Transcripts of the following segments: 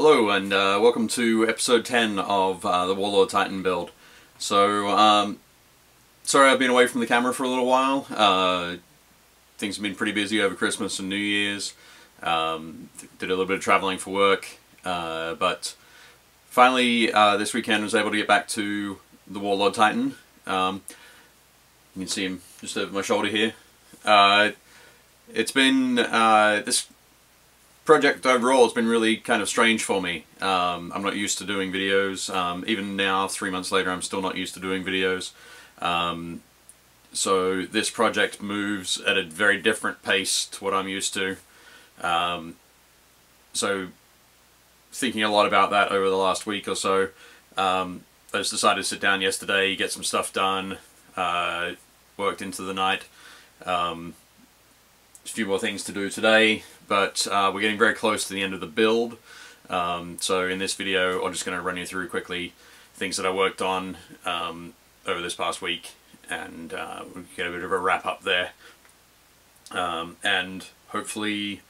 Hello and welcome to episode 10 of the Warlord Titan build. So, sorry I've been away from the camera for a little while. Things have been pretty busy over Christmas and New Year's. Did a little bit of traveling for work, but finally this weekend I was able to get back to the Warlord Titan. You can see him just over my shoulder here. It's been, this project overall has been really kind of strange for me. I'm not used to doing videos. Even now, 3 months later, I'm still not used to doing videos. So this project moves at a very different pace to what I'm used to. So thinking a lot about that over the last week or so, I just decided to sit down yesterday, get some stuff done, worked into the night. A few more things to do today, but we're getting very close to the end of the build. So in this video I'm just going to run you through quickly things that I worked on over this past week, and we'll get a bit of a wrap up there. And hopefully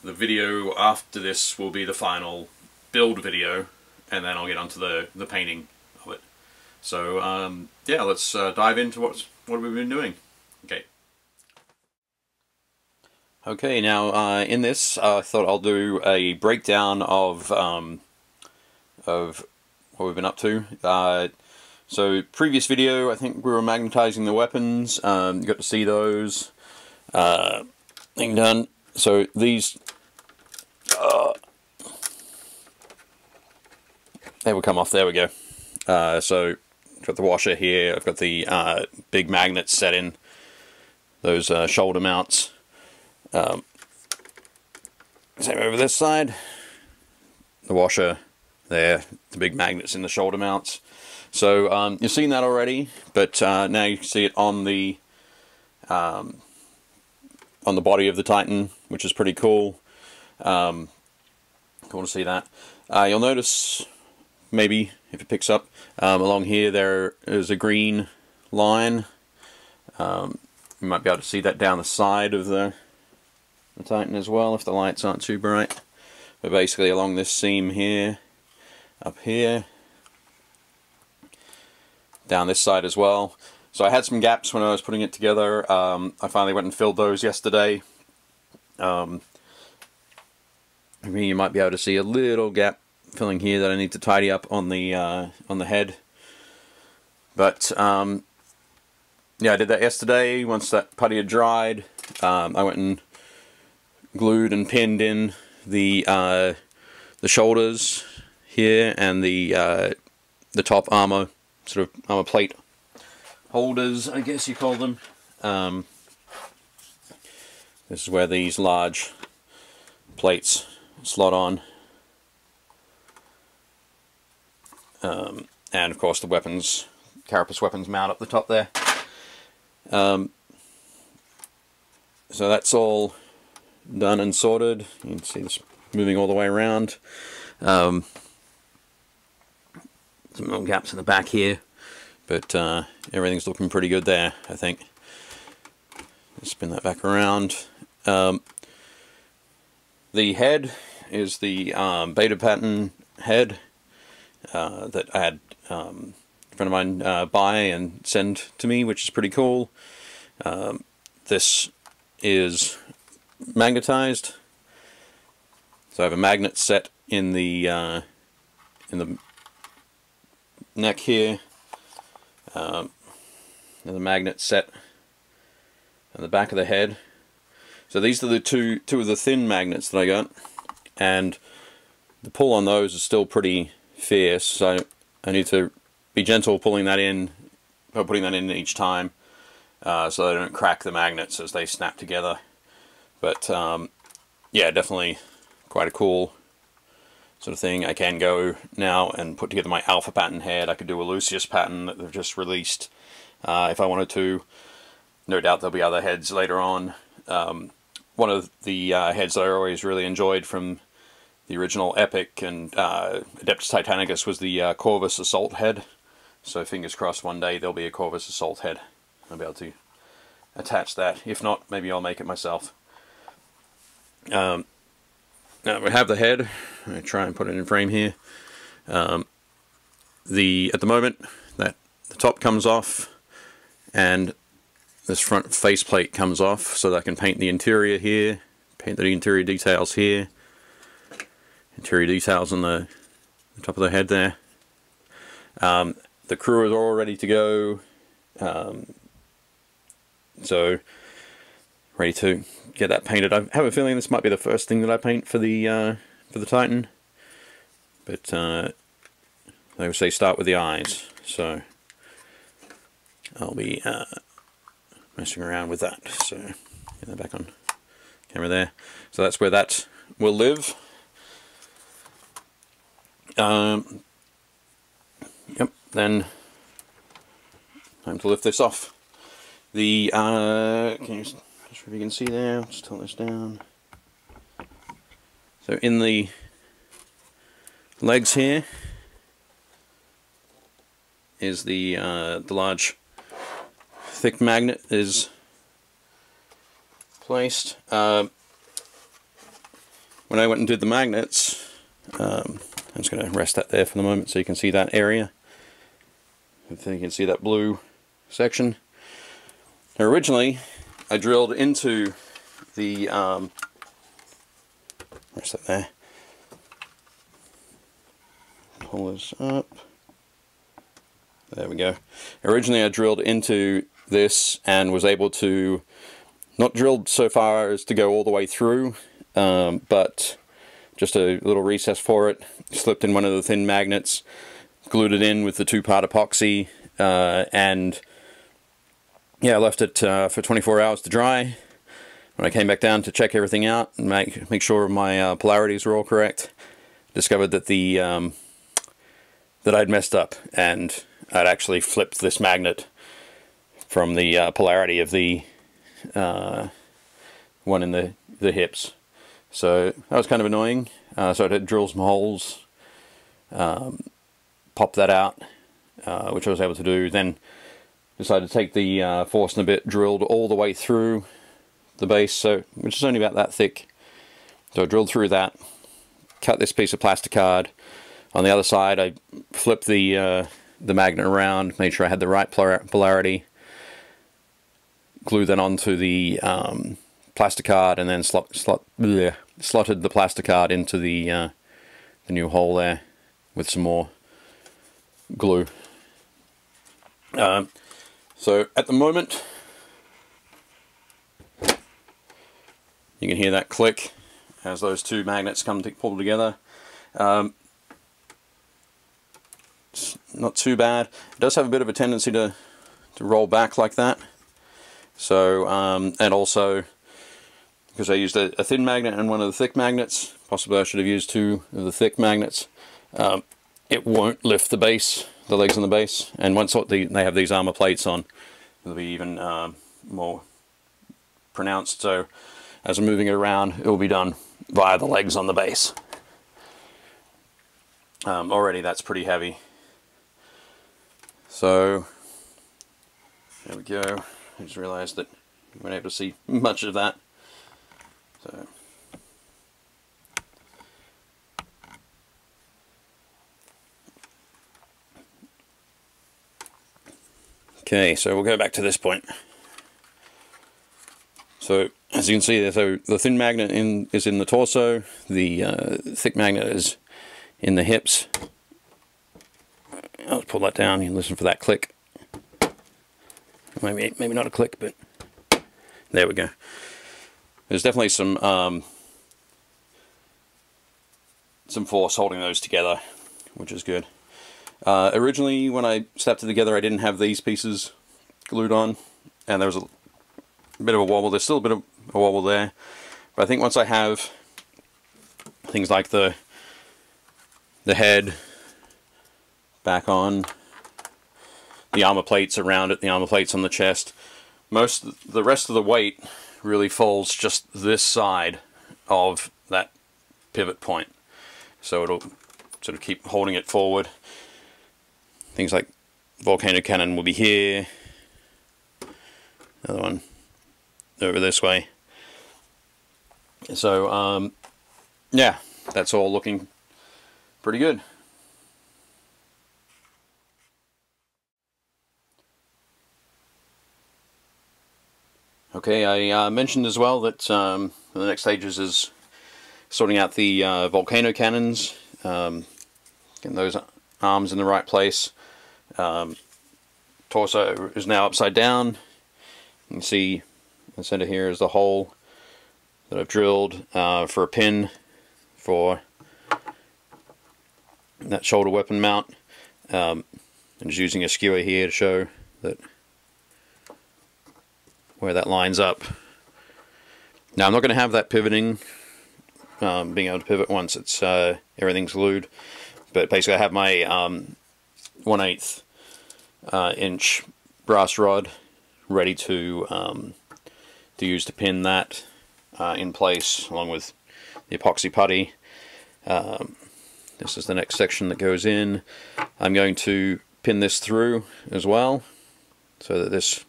the video after this will be the final build video, and then I'll get onto the painting of it. So yeah, let's dive into what we've been doing. Okay, now in this I thought I'll do a breakdown of what we've been up to. So previous video, I think we were magnetizing the weapons. You got to see those thing done. So these they will come off. There we go. So I've got the washer here. I've got the big magnets set in those shoulder mounts. Same over this side, the washer there, the big magnets in the shoulder mounts. So you've seen that already, but now you can see it on the body of the Titan, which is pretty cool. Cool to see that. You'll notice, maybe if it picks up, along here there is a green line. You might be able to see that down the side of the Titan as well, if the lights aren't too bright. But basically along this seam here, up here, down this side as well. So I had some gaps when I was putting it together. I finally went and filled those yesterday. I mean, you might be able to see a little gap filling here that I need to tidy up on the head. But yeah, I did that yesterday. Once that putty had dried, I went and glued and pinned in the shoulders here, and the top armor, sort of armor plate holders, I guess you call them. This is where these large plates slot on, and of course the weapons, carapace weapons mount up the top there. So that's all done and sorted. You can see this moving all the way around. Some little gaps in the back here, but everything's looking pretty good there, I think. Spin that back around. The head is the beta pattern head that I had a friend of mine buy and send to me, which is pretty cool. This is magnetized, so I have a magnet set in the neck here, and the magnet set on the back of the head. So these are the two of the thin magnets that I got, and the pull on those is still pretty fierce, so I need to be gentle pulling that in, putting that in each time, so they don't crack the magnets as they snap together. But yeah, definitely quite a cool sort of thing. I can go now and put together my alpha pattern head. I could do a Lucius pattern that they've just released if I wanted to. No doubt there'll be other heads later on. One of the heads that I always really enjoyed from the original Epic and Adeptus Titanicus was the Corvus Assault head. So fingers crossed one day there'll be a Corvus Assault head. I'll be able to attach that. If not, maybe I'll make it myself. Now we have the head. I'm going to try and put it in frame here. At the moment, that the top comes off, and this front faceplate comes off, so that I can paint the interior here, paint the interior details here, interior details on the top of the head there. The crew is all ready to go, so ready to get that painted. I have a feeling this might be the first thing that I paint for the Titan, but they would say start with the eyes, so I'll be messing around with that. So get that back on camera there. So that's where that will live. Yep. Then time to lift this off. The can you just if you can see there, I'll just turn this down. So in the legs here is the large thick magnet is placed. When I went and did the magnets, I'm just going to rest that there for the moment so you can see that area. I think you can see that blue section. Now, originally, I drilled into the rest that there. Pull this up. There we go. Originally, I drilled into this and was able to not drilled so far as to go all the way through, but just a little recess for it. Slipped in one of the thin magnets, glued it in with the 2-part epoxy, and yeah, I left it for 24 hours to dry. When I came back down to check everything out and make sure my polarities were all correct, discovered that that I'd messed up and I'd actually flipped this magnet from the polarity of the one in the hips. So that was kind of annoying. So I had to drill some holes, pop that out, which I was able to do. Then decided to take the Forstner bit, drilled all the way through the base, so which is only about that thick. So I drilled through that, cut this piece of plasticard. On the other side, I flipped the magnet around, made sure I had the right polarity, glued that onto the plasticard, and then slotted the plasticard into the new hole there with some more glue. So at the moment, you can hear that click as those two magnets come to pull together. It's not too bad. It does have a bit of a tendency to roll back like that. So, and also, because I used a thin magnet and one of the thick magnets, possibly I should have used 2 of the thick magnets, it won't lift the base, the legs on the base, and once they have these armor plates on, it'll be even more pronounced. So as I'm moving it around, it will be done via the legs on the base. Already that's pretty heavy. So there we go. I just realized that you weren't able to see much of that. So okay, so we'll go back to this point. So as you can see, so the thin magnet is in the torso, the thick magnet is in the hips. I'll pull that down and listen for that click. Maybe not a click, but there we go. There's definitely some force holding those together, which is good. Originally, when I snapped it together, I didn't have these pieces glued on, and there was a bit of a wobble. There's still a bit of a wobble there, but I think once I have things like the head back on, the armor plates around it, the armor plates on the chest, the rest of the weight really falls just this side of that pivot point, so it'll sort of keep holding it forward. Things like volcano cannon will be here, another one over this way. So yeah, that's all looking pretty good. Okay, I mentioned as well that the next stages is sorting out the volcano cannons, getting those arms in the right place. Torso is now upside down. You can see in the center here is the hole that I've drilled for a pin for that shoulder weapon mount, and just using a skewer here to show that where that lines up. Now I'm not going to have that pivoting, being able to pivot once it's everything's glued, but basically I have my 1/8 inch brass rod ready to use to pin that in place, along with the epoxy putty. This is the next section that goes in. I'm going to pin this through as well, so that this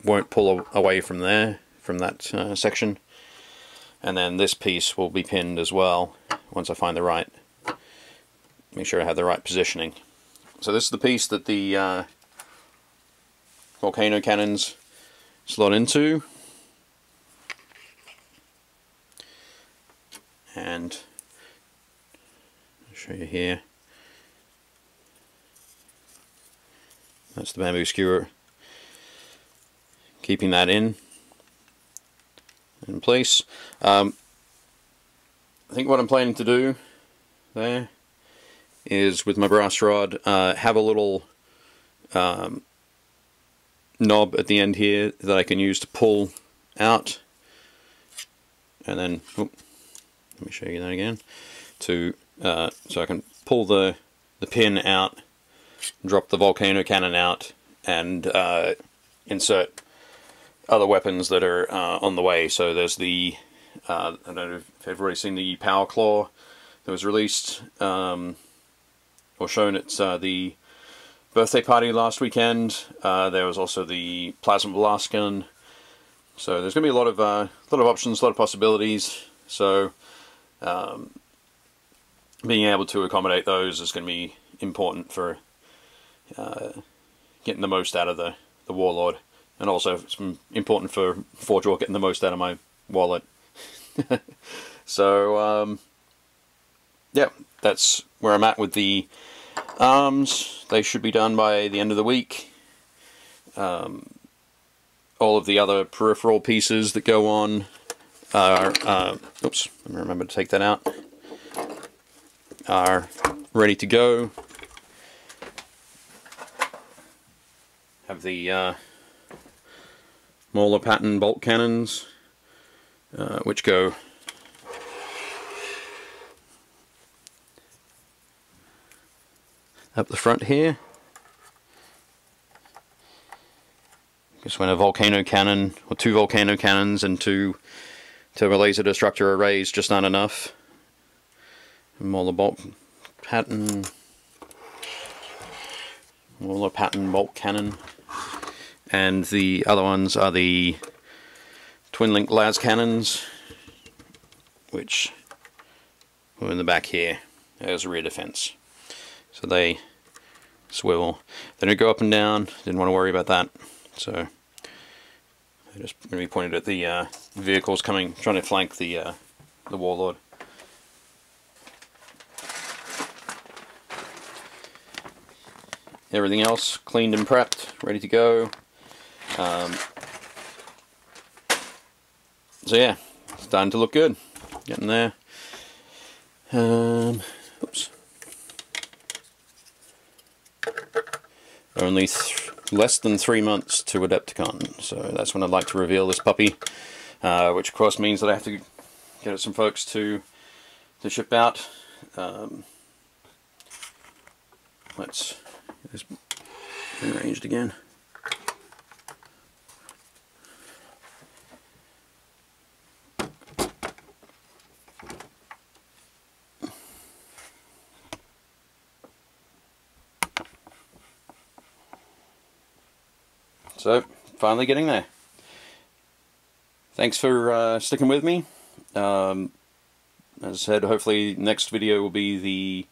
won't pull away from there, from that section. And then this piece will be pinned as well once I find the right, make sure I have the right positioning. So this is the piece that the volcano cannons slot into. And I'll show you here. That's the bamboo skewer, keeping that in place. I think what I'm planning to do there is, with my brass rod, have a little knob at the end here that I can use to pull out, and then let me show you that again, to so I can pull the pin out, drop the volcano cannon out, and insert other weapons that are on the way. So there's the I don't know if you've already seen the power claw that was released or shown at the birthday party last weekend. There was also the plasma blast gun. So there's going to be a lot of options, a lot of possibilities. So being able to accommodate those is going to be important for getting the most out of the Warlord. And also it's important for Forgeworld getting the most out of my wallet. So yeah, that's where I'm at with the arms. They should be done by the end of the week. All of the other peripheral pieces that go on are, oops, let me remember to take that out, are ready to go. Have the Mauler pattern bolt cannons, which go up the front here. Just when a volcano cannon, or two volcano cannons and two turbo laser destructor arrays just aren't enough. Mauler bolt pattern, Mauler pattern bolt cannon. And the other ones are the twin link las cannons, which are in the back here as a rear defense. So they swivel. They don't go up and down. Didn't want to worry about that. So they're just going to be pointed at the vehicles coming, trying to flank the Warlord. Everything else cleaned and prepped, ready to go. So yeah, it's starting to look good. Getting there. Oops. Only less than 3 months to AdeptiCon, so that's when I'd like to reveal this puppy, which of course means that I have to get some folks to ship out. Let's get this rearranged again. So, finally getting there. Thanks for sticking with me. as I said, hopefully next video will be the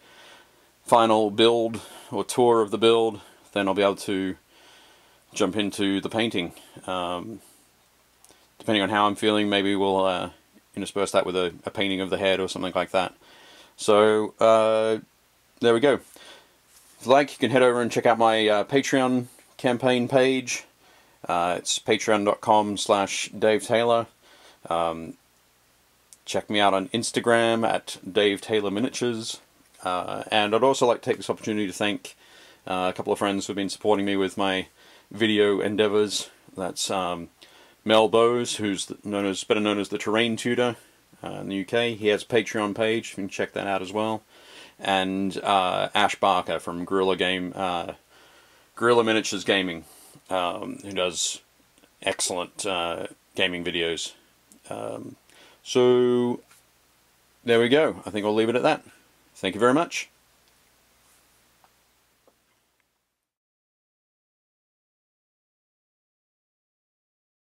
final build or tour of the build. Then I'll be able to jump into the painting. Depending on how I'm feeling, maybe we'll intersperse that with a painting of the head or something like that. So there we go. If you like, you can head over and check out my Patreon campaign page. It's patreon.com/Dave Taylor. Check me out on Instagram at Dave Taylor Miniatures. And I'd also like to take this opportunity to thank a couple of friends who've been supporting me with my video endeavors. That's Mel Bowes, who's better known as the Terrain Tutor in the UK. He has a Patreon page. You can check that out as well. And Ash Barker from Guerrilla Miniatures Gaming, who does excellent gaming videos. So there we go. I think I'll leave it at that. Thank you very much.